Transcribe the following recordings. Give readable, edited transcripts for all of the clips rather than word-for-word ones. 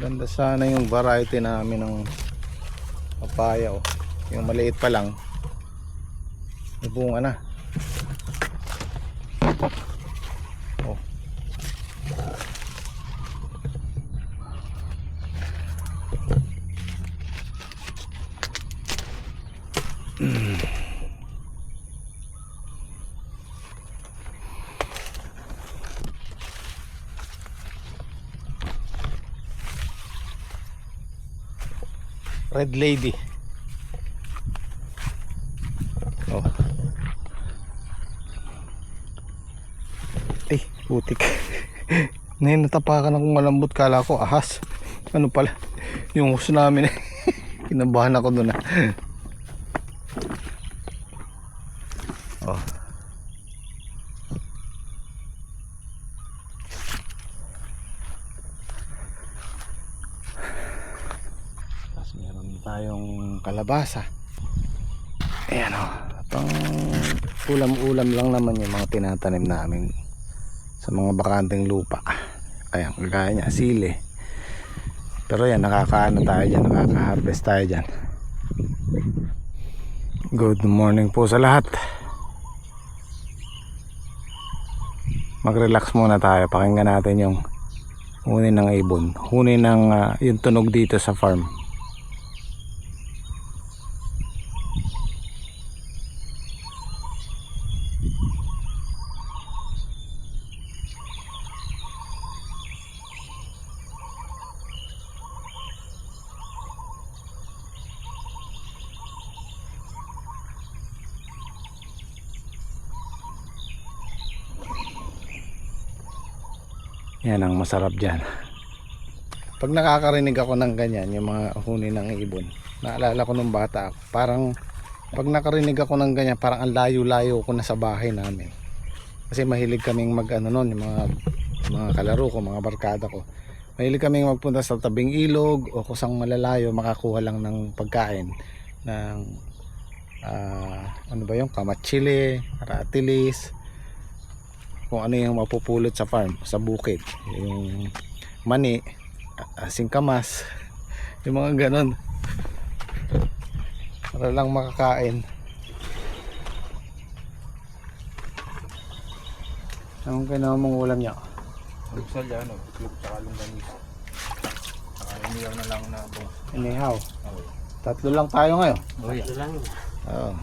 Maganda sana yung variety namin ng papaya, oh. Yung maliit pa lang may bunga na. Oh. Red lady. Oh. Ay, putik. Ngayon natapakan akong malambot, kala ko ahas. Ano pala? Yung hose namin. Kinabahan ako doon. Oh. Tapos meron tayong kalabasa. Ayan, oh. Pang ulam-ulam lang naman yung mga tinatanim namin sa mga bakanteng lupa. Ayan, kagaya niya, sili. Pero yan, nakakaano tayo dyan, nakaka-harvest tayo dyan. Good morning po sa lahat. Mag-relax muna tayo, pakinggan natin yung huni ng ibon, huni ng yung tunog dito sa farm. Yan ang masarap dyan. Pag nakakarinig ako ng ganyan, yung mga huni ng ibon, naalala ko nung bata ako. Parang pag nakarinig ako ng ganyan, parang ang layo-layo ko na sa bahay namin. Kasi mahilig kaming mag ano nun, yung mga kalaro ko, mga barkada ko. Mahilig kaming magpunta sa tabing ilog o kusang malalayo, makakuha lang ng pagkain ng ano ba yung kamatsili, ratilis, kung ano yung mapupulot sa farm, sa bukid, yung mani, singkamas, yung mga ganon, para lang makakain. Anong kailangan mong ulam niya? Lugsal yan, itlog tsaka longganis. Saka inihaw na lang na bong. Inihaw. Tatlo lang tayo ngayon. Tatlo lang. Oo.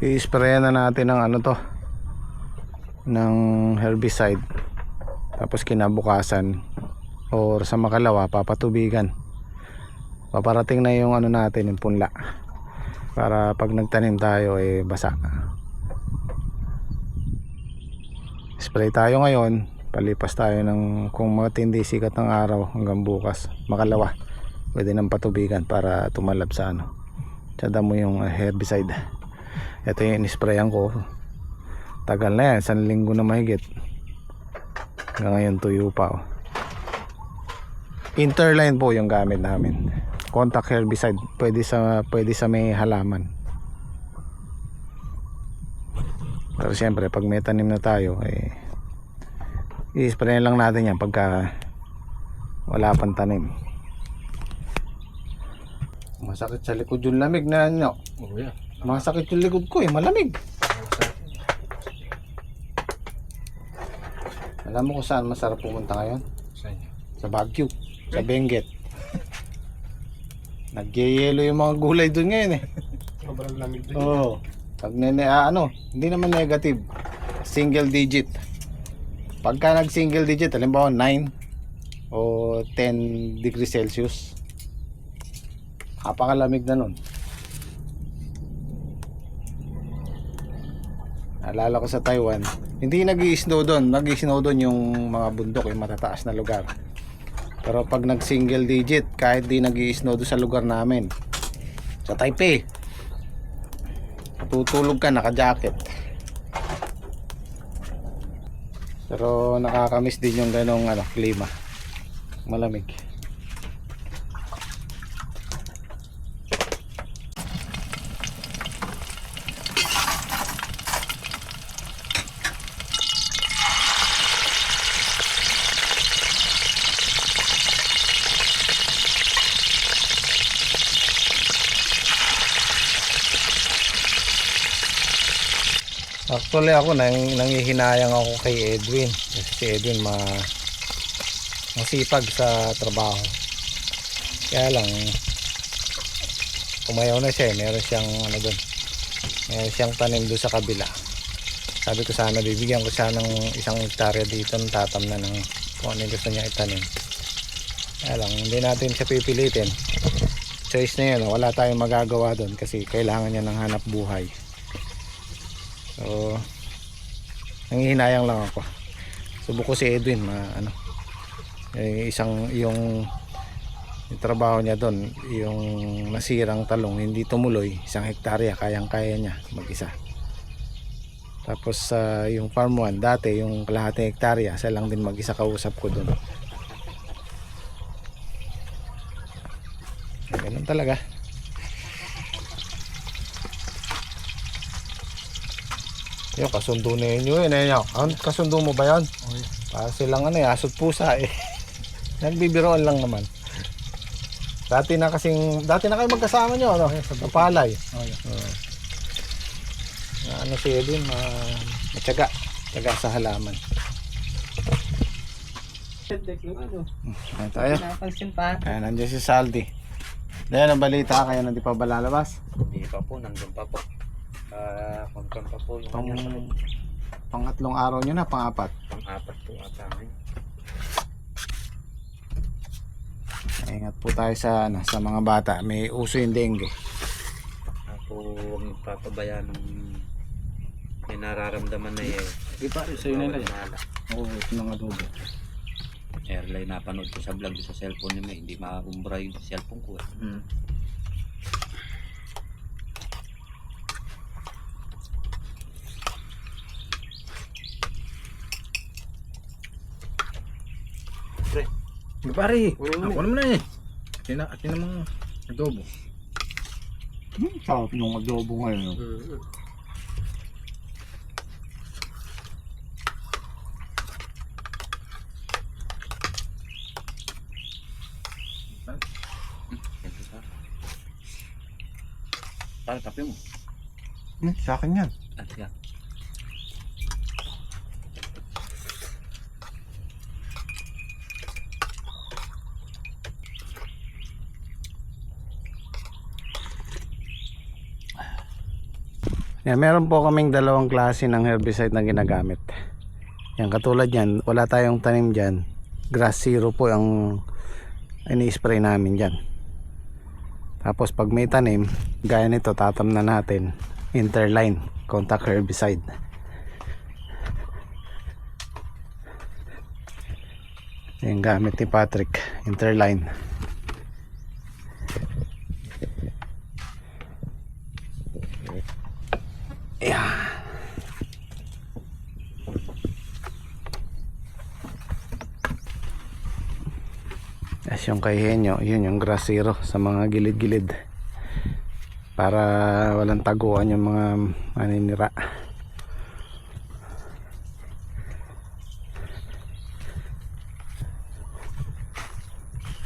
I-sprayan na natin ng ano to, ng herbicide, tapos kinabukasan or sa makalawa papatubigan. Paparating na yung ano natin, yung punla, para pag nagtanim tayo basa. Spray tayo ngayon, palipas tayo ng kung matindi sikat ng araw hanggang bukas makalawa, pwede nang patubigan para tumalab sa ano, sa damo yung herbicide. Ito yung in-sprayan ko, tagal na yan, 1 linggo na mahigit, hanggang ngayon tuyo pa, oh. Interline po yung gamit namin, contact herbicide, pwede sa may halaman. Pero siyempre pag may tanim na tayo, i-spray lang natin yan pagka wala pang tanim. Masakit sa likod yung lamig na nyo. Oh yeah. Masakit yung likod ko, malamig. Alam mo kung saan masarap pumunta ngayon? Saan? Sa Baguio, sa Benguet. Nagyayelo yung mga gulay doon ngayon Sobrang lamig doon. Oo. Pag hindi naman negative, single digit. Pagka nag single digit, halimbawa 9 o 10 degrees Celsius, napakalamig na nun. Naalala ko sa Taiwan, hindi nag-i-snow doon. Nag-i-snow doon yung mga bundok, yung matataas na lugar. Pero pag nag single digit, kahit di nag-i-snow doon sa lugar namin, sa Taipei, tutulog ka naka-jacket. Pero nakakamiss din yung ganong klima, malamig. Actually ako nangihinayang ako kay Edwin. Kasi si Edwin masipag sa trabaho. Kaya lang kumayaw na siya, meron siyang ano doon. Meron siyang tanim doon sa kabila. Sabi ko sana bibigyan ko siya ng 1 hektarya dito ng tatamnan ng kung ano gusto niya itanim. Kaya lang hindi natin siya pipilitin. Choice na yun, wala tayong magagawa doon kasi kailangan niya ng hanap buhay. So nangihinayang lang ako. Subok ko si Edwin yung trabaho niya doon, yung nasirang talong hindi tumuloy, 1 hektarya kayang-kaya niya mag-isa. Tapos yung farm 1 dati yung kalahating hektarya siya lang din mag-isa, kausap ko doon. Ganun talaga. Yung kasundo na yun kasundo mo ba yun? Okay. Para silang asot pusa eh. Nagbibiroan lang naman. Dati na kayo magkasama nyo sa palay. Okay. Si Edwin matyaga sa halaman. Ayan tayo. Ayan, nandiyan si Saldi. Dahil ang balita kaya hindi pa ba lalabas? Hindi pa po, nandun pa po. Confirm pa po yung Pangatlong araw nyo na, pang-4. Pang-4 po ata ngayon. Ingat po tayo sa mga bata. May uso yung dengue. Ako huwag magpapabayaan ng may nararamdaman na Di pa, sa'yo na lang. Oo, ito ng adobo. airline napanood ko sa vlog sa cellphone niya, hindi maumbra yung cellphone ko eh. Pre, pare, ako naman na eh. Atin namang adobo. Sarap nung adobo ngayon. Pare, kape mo. Sa akin yan. Ah, sige. Yan, meron po kaming dalawang klase ng herbicide na ginagamit. Yan, katulad yan, wala tayong tanim dyan. Grass Zero po ang ini-spray namin dyan. Tapos pag may tanim, gaya nito, tatamnan natin Interline contact herbicide. Yan gamit ni Patrick, Interline. Yeah. As yung kay Henyo, yun yung Grass Zero sa mga gilid-gilid para walang taguan yung mga maninira.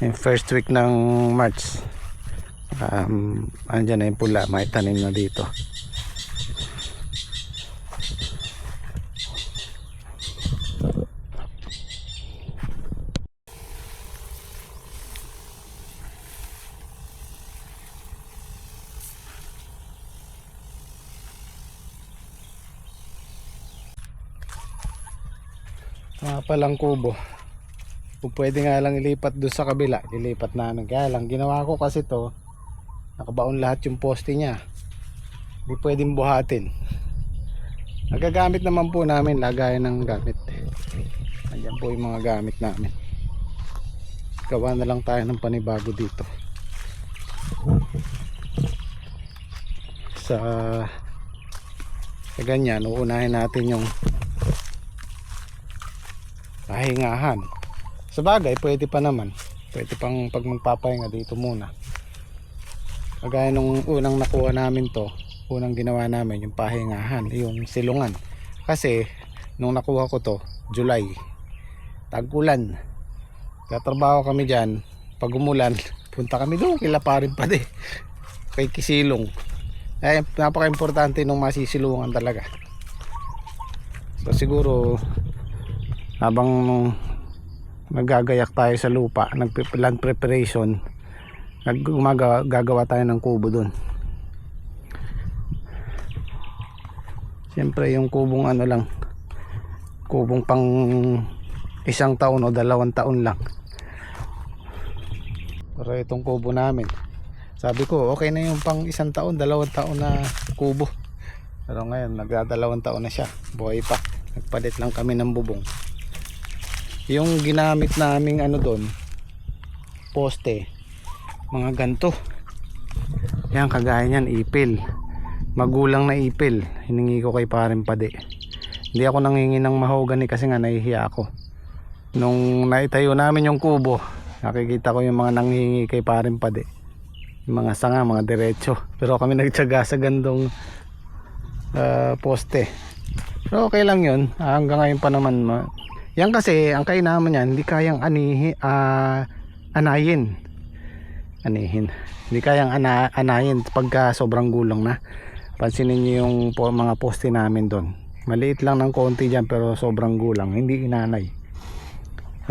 Yung first week ng March, andyan na yung pula, may tanim na dito. Palang kubo. Kung pwede nga lang ilipat doon sa kabila, ilipat namin. Kaya lang ginawa ko kasi to, nakabaon lahat yung poste niya. Hindi pwedeng buhatin. Nagagamit naman po namin, lagayan ng gamit. Andiyan po yung mga gamit namin. Gawa na lang tayo ng panibago dito. Sa ganyan, uunahin natin yung pahingahan. Sa bagay, pwede pa naman. Pwede pang pag magpapahinga dito muna. Kagaya nung unang nakuha namin to, unang ginawa namin yung pahingahan, yung silungan. Kasi nung nakuha ko to, July, tag-ulan. Katrabaho kami dyan. Pag umulan, punta kami doon kila parin pa de. Kay Kisilong. Napaka-importante nung masisilungan talaga. So siguro habang nagagayak tayo sa lupa, land preparation, gagawa tayo ng kubo dun. Siyempre yung kubong ano lang, kubong pang 1 taon o 2 taon lang. Pero itong kubo namin, sabi ko okay na yung pang 1 taon, 2 taon na kubo. Pero ngayon nagdadalawang taon na siya, buhay pa. Nagpalit lang kami ng bubong. Yung ginamit naming ano doon, poste, mga ganto. Yan, kagaya niyan, ipil. Magulang na ipil, hiningi ko kay Paring Padi. Hindi ako nangingi ng mahogany kasi nga nahihiya ako. Nung naitayo namin yung kubo, nakikita ko yung mga nanghihingi kay Paring Padi, yung mga sanga, mga diretso. Pero kami nagtiyaga sa gandong poste. Pero okay lang yun, hanggang ngayon pa naman. Yan kasi, ang kainaman yan, hindi kayang anayin. Hindi kayang anayin pagka sobrang gulong na. Pansinin nyo yung mga poste namin doon. Maliit lang ng konti dyan pero sobrang gulang. Hindi inanay.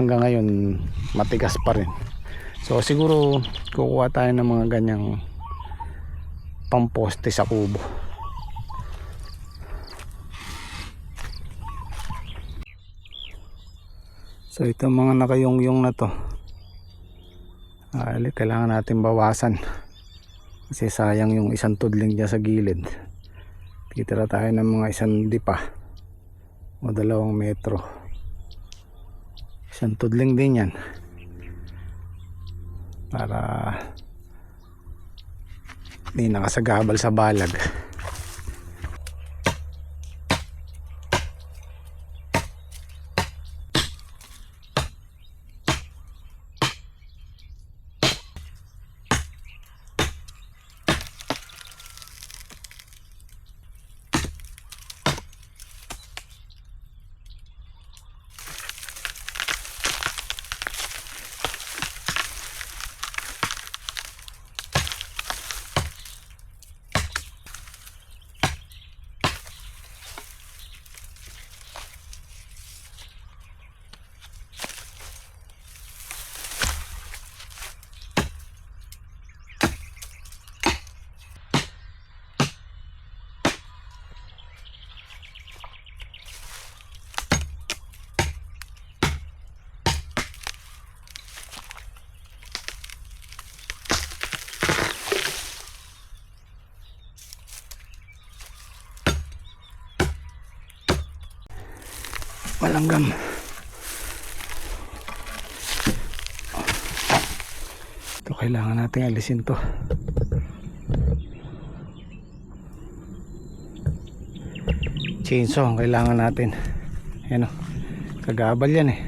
Hanggang ngayon matigas pa rin. So siguro kukuha tayo ng mga ganyang pamposte sa kubo. So itong mga nakayong-yung na to, kailangan natin bawasan. Kasi sayang yung 1 tudling dyan sa gilid. Titira tayo ng mga 1 dipa o 2 metro. 1 tudling din yan para hindi nakasagabal sa balag. Palanggam. Ito kailangan natin alisin to. Chainsaw ang kailangan natin. Ayan o, kagabal yan eh.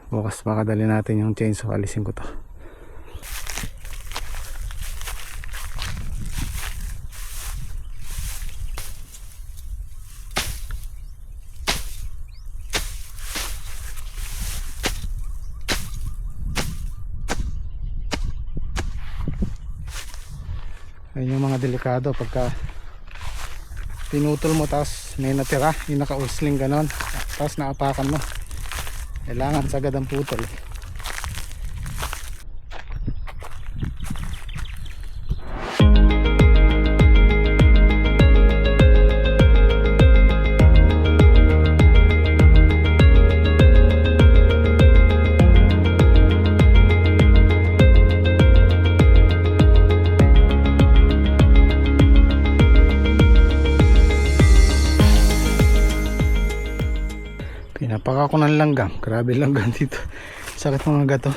Bukas makadali natin yung chainsaw, alisin ko to. Ayun yung mga delikado pagka pinutol mo tapos may natira, yung naka-usling ganon, tapos naapakan mo, kailangan sagad ang putol. Pinapaka ko ng langgam, grabe langgam dito, sakit mga gato.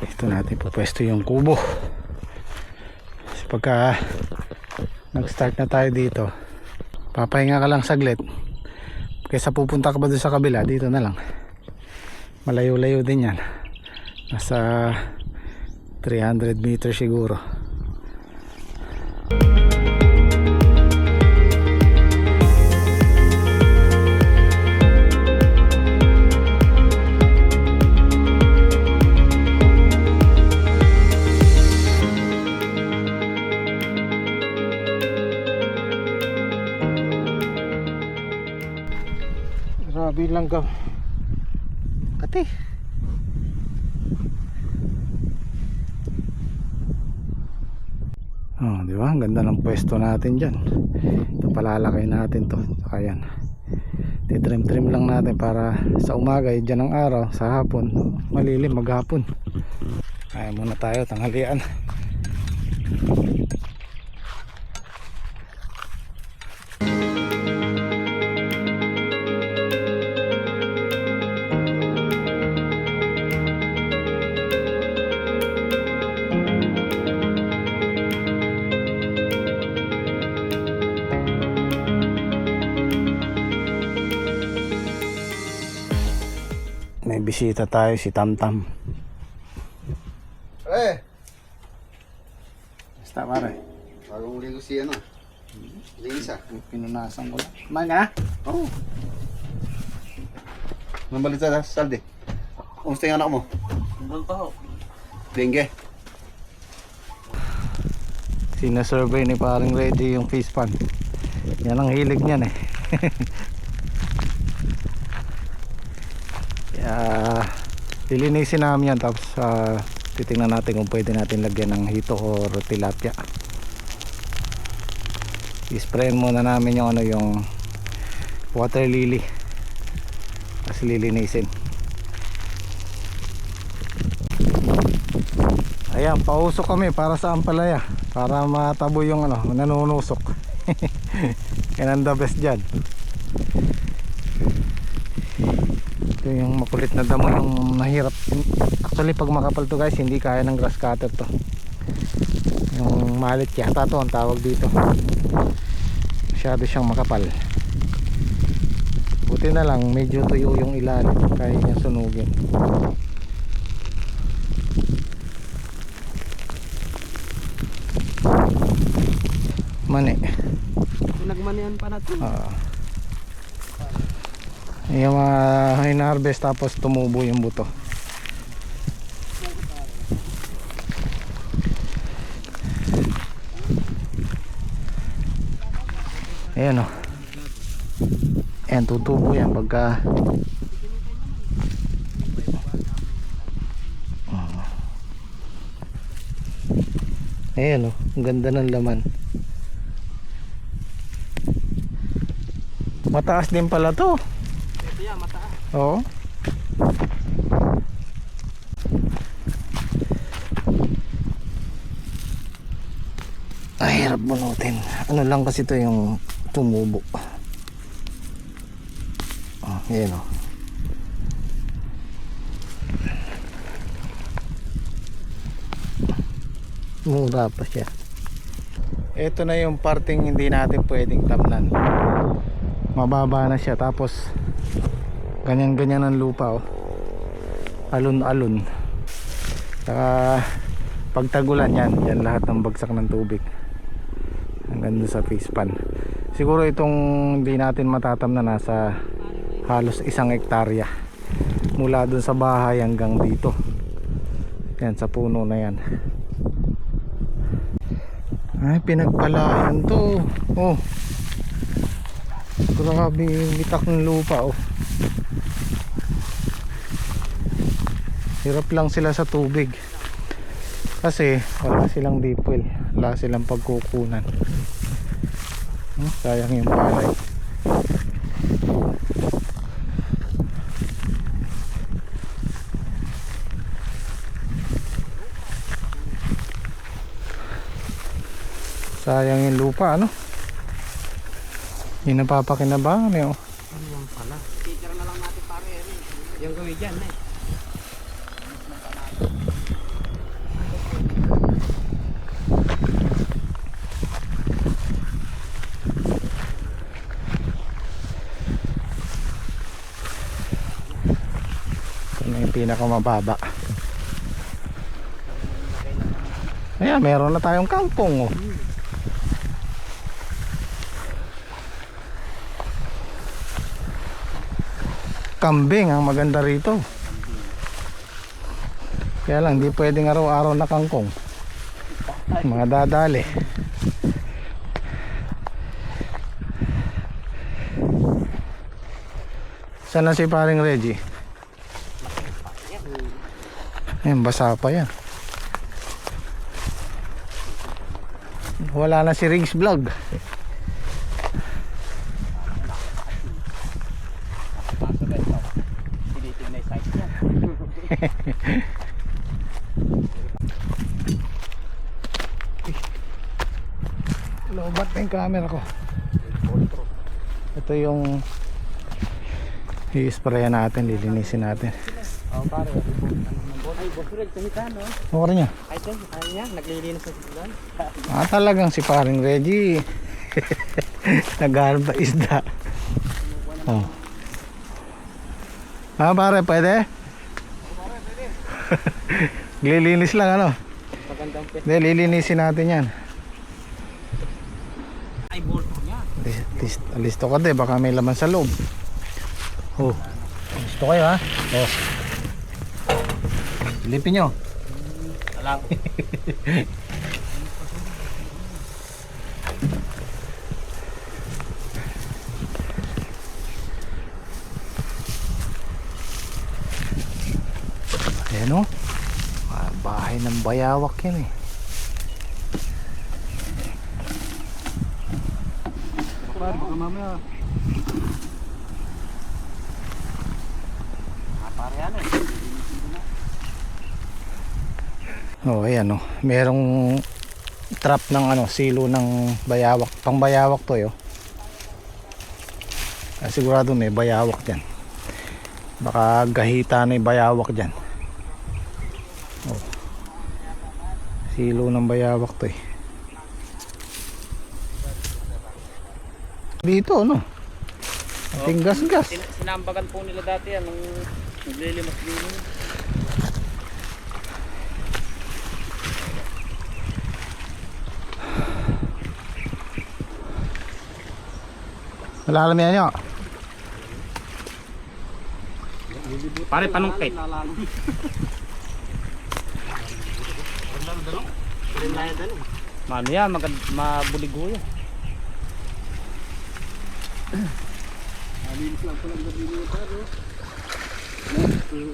Ito natin pupwesto yung kubo. Kasi pagka nag start na tayo dito, papahinga ka lang saglit kaysa pupunta ka ba doon sa kabila. Dito na lang, malayo-layo din yan, nasa 300 meters siguro. Grabe yung langgam. Kati. Oh, di ba? Ang ganda ng pwesto natin diyan. Ito palalaki natin 'to. Saka yan. Titrim-trim lang natin para sa umaga, diyan ang araw, sa hapon, malilim maghapon. Kaya muna tayo tanghalian. May bisita tayo, si Tamtam. Pare, Basta pare, bagong ligo si ano. Linis ah. pinunasan ko lang. Manga? Oo. Anong balita na, Saldi? Kumusta yung anak mo? Nandun pa ho. Dengue. Sinasurvey ni paring Reggie yung fish pan. Yan ang hilig niyan eh. Kaya lilinisin namin yan, tapos titingnan natin kung pwede natin lagyan ng hito or tilapia. I-sprayin muna namin yung yung water lily, tapos lilinisin. Ayan, pausok kami para sa ampalaya, para matabo yung nanunusok. Yan ang the best dyan. Ito yung makulit na damo, yung mahirap. Actually pag makapal to guys, hindi kaya ng grass cutter to. Yung malit yata to ang tawag dito. Masyado siyang makapal. Buti na lang medyo tuyo yung ilalim, kaya niya sunugin. Mani. Nagmanihan pa natin. Yung mga hinarvest tapos tumubo yung buto. Ayan o. Ayan, tutubo yan pagka ayan o, ang ganda ng laman. Mataas din pala to. Ito yan, mataas. Oo. Ay, hirap bunutin. Ano lang kasi to yung tumubo. Oh, yan o. Mura pa siya. Ito na yung parting hindi natin pwedeng tamnan. Mababa na siya, tapos ganyan-ganyan ang lupa oh. Alon-alon. Saka pag tagulan yan lahat ng bagsak ng tubig hanggang doon sa fish pan. Siguro itong hindi natin matatamnan nasa halos 1 hektarya mula doon sa bahay hanggang dito. Yan sa puno na yan. Ay, pinagpalayan to. Oh, grabe yung bitak ng lupa oh. Hirap lang sila sa tubig kasi wala silang deep well, wala silang pagkukunan. Sayang yung palay. Sayang yung lupa, ano? Hindi napapakinabangan eh oh. Ano yan pala? Teacher na lang natin pare. Yung gawin dyan eh. Ito na yung pinakamababa. Ayan, meron na tayong kangkong oh. Kambing ang maganda rito. Kaya lang di pwedeng araw-araw na kangkong. Mga dadali. Saan na si paring Reggie? Ayan, basa pa yan. Wala na si Riggs Vlog. Pilitin na yung size niya. Lobat na yung camera ko. Ito yung i-spray natin, lilinisin natin. Oo pare, ay boss Red, kumita no? Okay niya. Ay ito, ay niya, naglilinis sa sigulan. Talagang si paring Reggie. Naghahanap na isda. Oh. Pare, pwede? Lilinis lang ano? Magandang pet. Hindi, lilinisin natin yan. Ay bolto niya. Listo ka de, baka may laman sa loob. Oh. Gusto kayo ha? Oh. Lipin nyo. Alam. Ayan o. Bahay ng bayawak yan eh. Baka mamaya. Pare yan eh. Oh, ayan oh. Merong trap ng ano, silo ng bayawak. Pang bayawak to yo. Sigurado may bayawak diyan. Baka gahita na 'yung bayawak diyan. Oh. Silo ng bayawak to eh. Dito no. Ating gas-gas. Sinambagan po nila dati yan nung naglilimas-limas. Malalam yan nyo. Pare panungkit. Mano yan, mabuligo yan.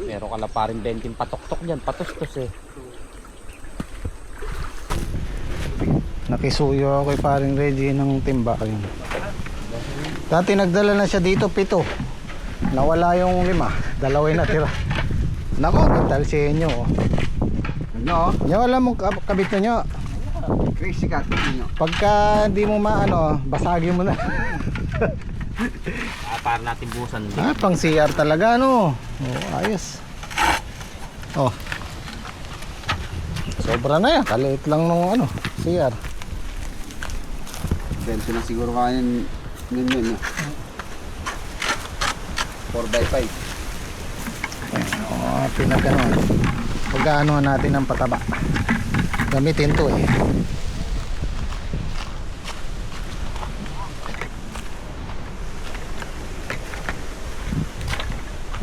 Meron ka na paring 20 patok-tok dyan, patos-tos eh. Nakisuyo ako kay paring Reggie ng timba. Ayun. Dati nagdala na siya dito 7. Nawala yung 5. 2 yung natira. Nako, mental sa inyo. No? Nyo, alam mo kabit na nyo. Crazy cat. No? Pagka di mo maano, basagin mo na. Para natin busan. Pang CR talaga no. Oh, ayos. Oh. Sobra na yan. Kaliit lang nung ano, CR. Bento na siguro kanin yun. No? 4x5. Oh, pinagano. Pagkaano natin ng pataba. Gamitin to eh.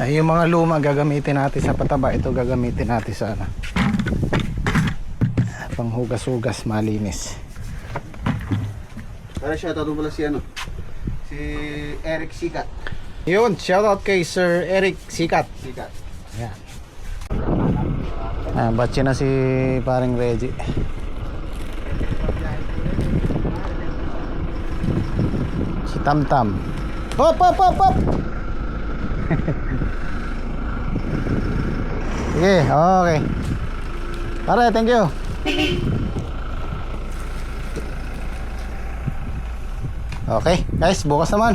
Ay, yung mga luma gagamitin natin sa pataba. Ito gagamitin natin sa ano, panghugas-hugas, malinis. Para shoutout mo pala si ano? Si Eric Sikat. Yun, shoutout kay Sir Eric Sikat. Sikat. Ayan. Batsi na si paring Reggie. Si Tamtam. Hop, hop, hop, hop! Sige, okay. Pare, thank you. Okay, guys, bukas naman.